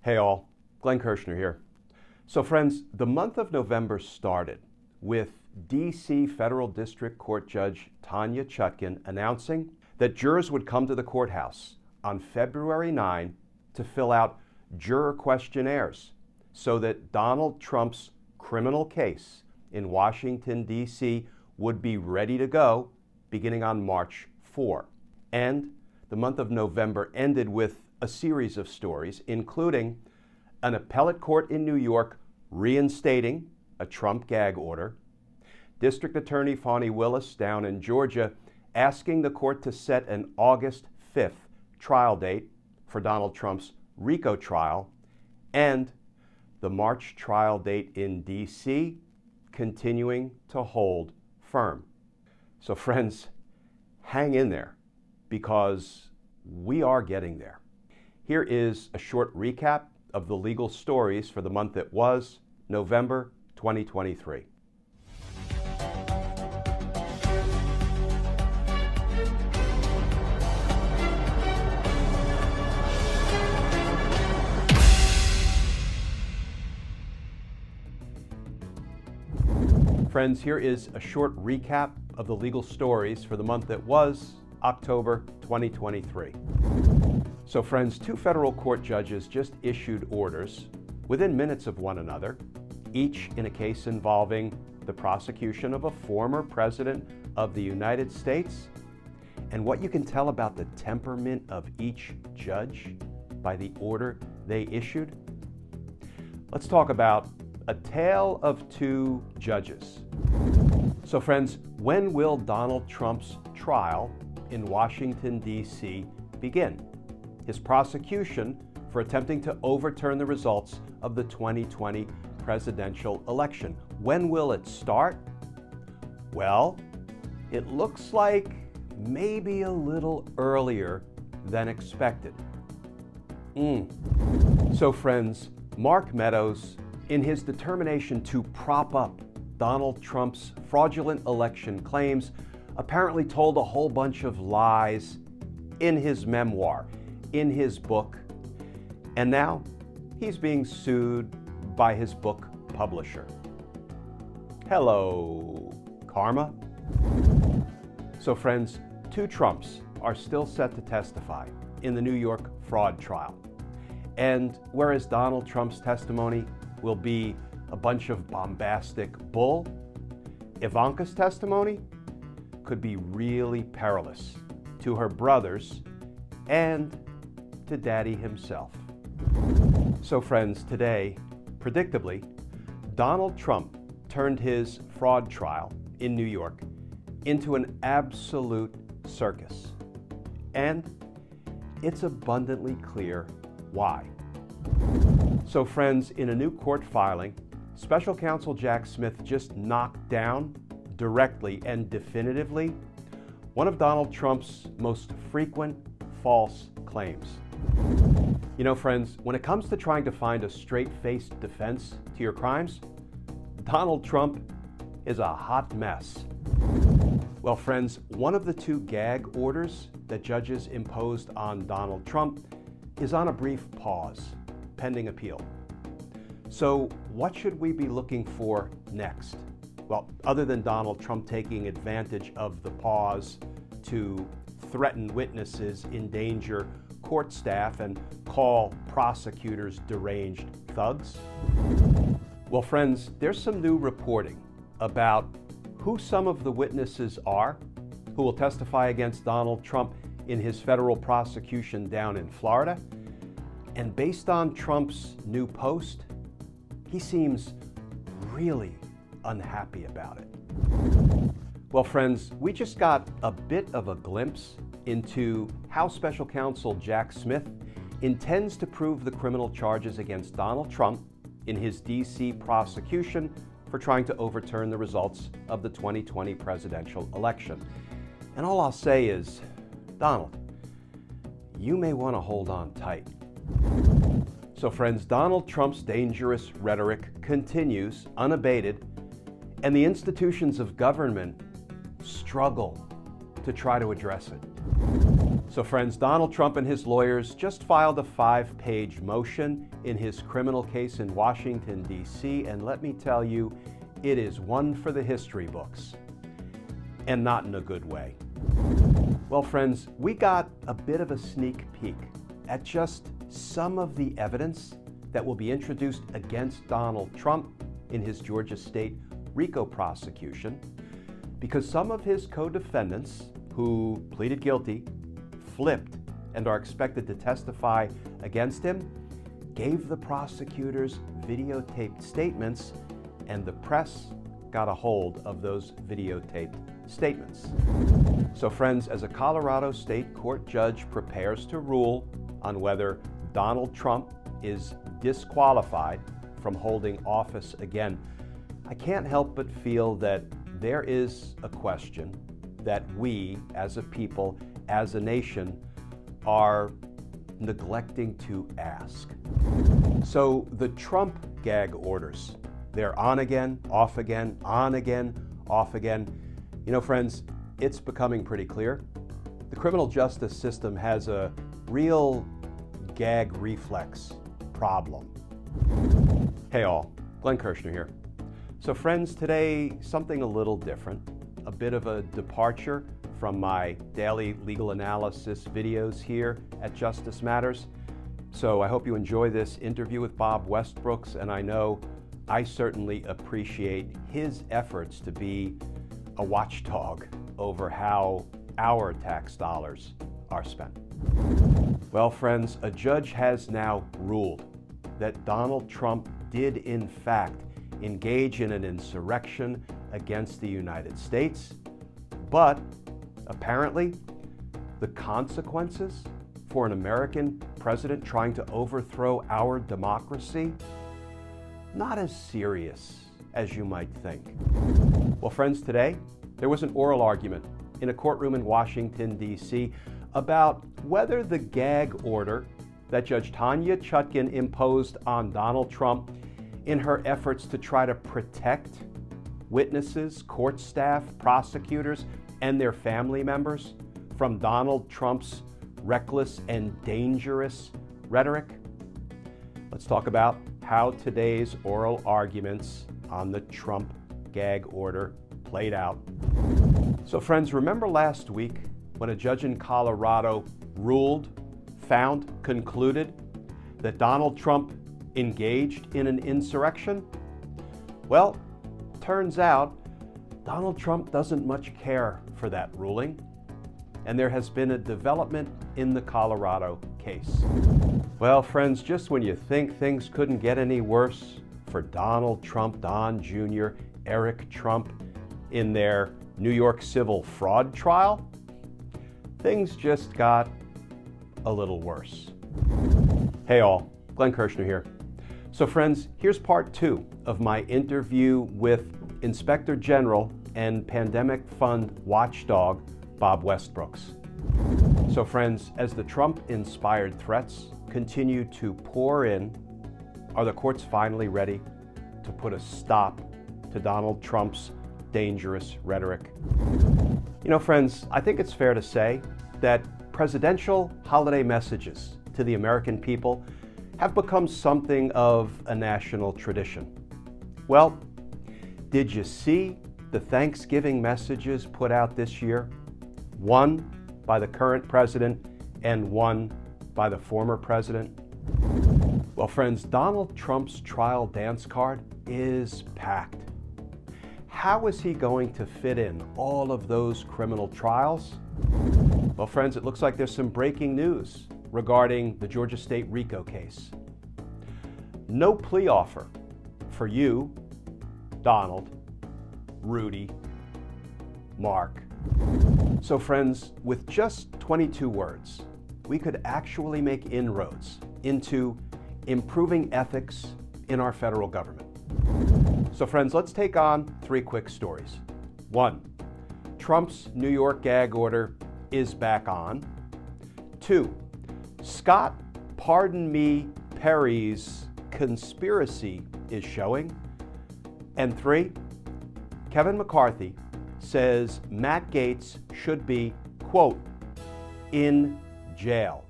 Hey all, Glenn Kirshner here. So friends, the month of November started with D.C. Federal District Court Judge Tanya Chutkan announcing that jurors would come to the courthouse on February 9 to fill out juror questionnaires so that Donald Trump's criminal case in Washington, D.C. would be ready to go beginning on March 4. And the month of November ended with a series of stories, including an appellate court in New York reinstating a Trump gag order, District Attorney Fani Willis down in Georgia asking the court to set an August 5th trial date for Donald Trump's RICO trial, and the March trial date in D.C. continuing to hold firm. So friends, hang in there, because we are getting there. Here is a short recap of the legal stories for the month that was November 2023. Friends, here is a short recap of the legal stories for the month that was October 2023. So friends, two federal court judges just issued orders within minutes of one another, each in a case involving the prosecution of a former president of the United States. And what you can tell about the temperament of each judge by the order they issued? Let's talk about a tale of two judges. So friends, when will Donald Trump's trial in Washington, D.C. begin? His prosecution for attempting to overturn the results of the 2020 presidential election. When will it start? Well, it looks like maybe a little earlier than expected. So friends, Mark Meadows, in his determination to prop up Donald Trump's fraudulent election claims, apparently told a whole bunch of lies in his memoir, in his book, and now he's being sued by his book publisher. Hello, karma. So friends, two Trumps are still set to testify in the New York fraud trial. And whereas Donald Trump's testimony will be a bunch of bombastic bull, Ivanka's testimony could be really perilous to her brothers and to Daddy himself. So friends, today, predictably, Donald Trump turned his fraud trial in New York into an absolute circus. And it's abundantly clear why. So friends, in a new court filing, Special Counsel Jack Smith just knocked down directly and definitively one of Donald Trump's most frequent false claims. You know, friends, when it comes to trying to find a straight-faced defense to your crimes, Donald Trump is a hot mess. Well, friends, one of the two gag orders that judges imposed on Donald Trump is on a brief pause, pending appeal. So what should we be looking for next? Well, other than Donald Trump taking advantage of the pause to threaten witnesses, endanger court staff, and call prosecutors deranged thugs? Well, friends, there's some new reporting about who some of the witnesses are who will testify against Donald Trump in his federal prosecution down in Florida. And based on Trump's new post, he seems really unhappy about it. Well, friends, we just got a bit of a glimpse into how Special Counsel Jack Smith intends to prove the criminal charges against Donald Trump in his D.C. prosecution for trying to overturn the results of the 2020 presidential election. And all I'll say is, Donald, you may want to hold on tight. So friends, Donald Trump's dangerous rhetoric continues unabated, and the institutions of government struggle to try to address it. So friends, Donald Trump and his lawyers just filed a 5-page motion in his criminal case in Washington, D.C., and let me tell you, it is one for the history books, and not in a good way. Well, friends, we got a bit of a sneak peek at just some of the evidence that will be introduced against Donald Trump in his Georgia State RICO prosecution, because some of his co-defendants who pleaded guilty, flipped, and are expected to testify against him gave the prosecutors videotaped statements, and the press got a hold of those videotaped statements. So friends, as a Colorado State Court judge prepares to rule on whether Donald Trump is disqualified from holding office again, I can't help but feel that there is a question that we as a people, as a nation, are neglecting to ask. So the Trump gag orders, they're on again, off again, on again, off again. You know, friends, it's becoming pretty clear. The criminal justice system has a real gag reflex problem. Hey all, Glenn Kirshner here. So friends, today, something a little different, a bit of a departure from my daily legal analysis videos here at Justice Matters. So I hope you enjoy this interview with Bob Westbrooks, and I know I certainly appreciate his efforts to be a watchdog over how our tax dollars are spent. Well, friends, a judge has now ruled that Donald Trump did in fact engage in an insurrection against the United States, but apparently the consequences for an American president trying to overthrow our democracy, not as serious as you might think. Well, friends, today there was an oral argument in a courtroom in Washington, D.C. about whether the gag order that Judge Tanya Chutkan imposed on Donald Trump in her efforts to try to protect witnesses, court staff, prosecutors, and their family members from Donald Trump's reckless and dangerous rhetoric. Let's talk about how today's oral arguments on the Trump gag order played out. So friends, remember last week when a judge in Colorado concluded that Donald Trump engaged in an insurrection? Well, turns out Donald Trump doesn't much care for that ruling, and there has been a development in the Colorado case. Well, friends, just when you think things couldn't get any worse for Donald Trump, Don Jr., Eric Trump in their New York civil fraud trial, things just got a little worse. Hey all, Glenn Kirshner here. So friends, here's part 2 of my interview with Inspector General and Pandemic Fund watchdog Bob Westbrooks. So friends, as the Trump-inspired threats continue to pour in, are the courts finally ready to put a stop to Donald Trump's dangerous rhetoric? You know, friends, I think it's fair to say that presidential holiday messages to the American people have become something of a national tradition. Well, did you see the Thanksgiving messages put out this year? One by the current president and one by the former president. Well, friends, Donald Trump's trial dance card is packed. How is he going to fit in all of those criminal trials? Well, friends, it looks like there's some breaking news regarding the Georgia State RICO case. No plea offer for you, Donald, Rudy, Mark. So friends, with just 22 words, we could actually make inroads into improving ethics in our federal government. So friends, let's take on 3 quick stories. 1, Trump's New York gag order is back on. 2, Scott, pardon me, Perry's conspiracy is showing. And 3, Kevin McCarthy says Matt Gaetz should be, quote, in jail.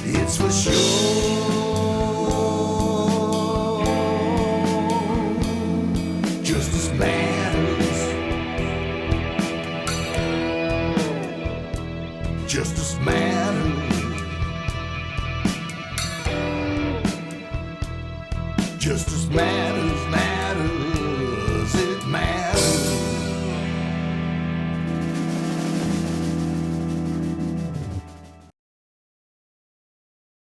It's for sure. Justice matters. Justice matters. Justice matters, matters.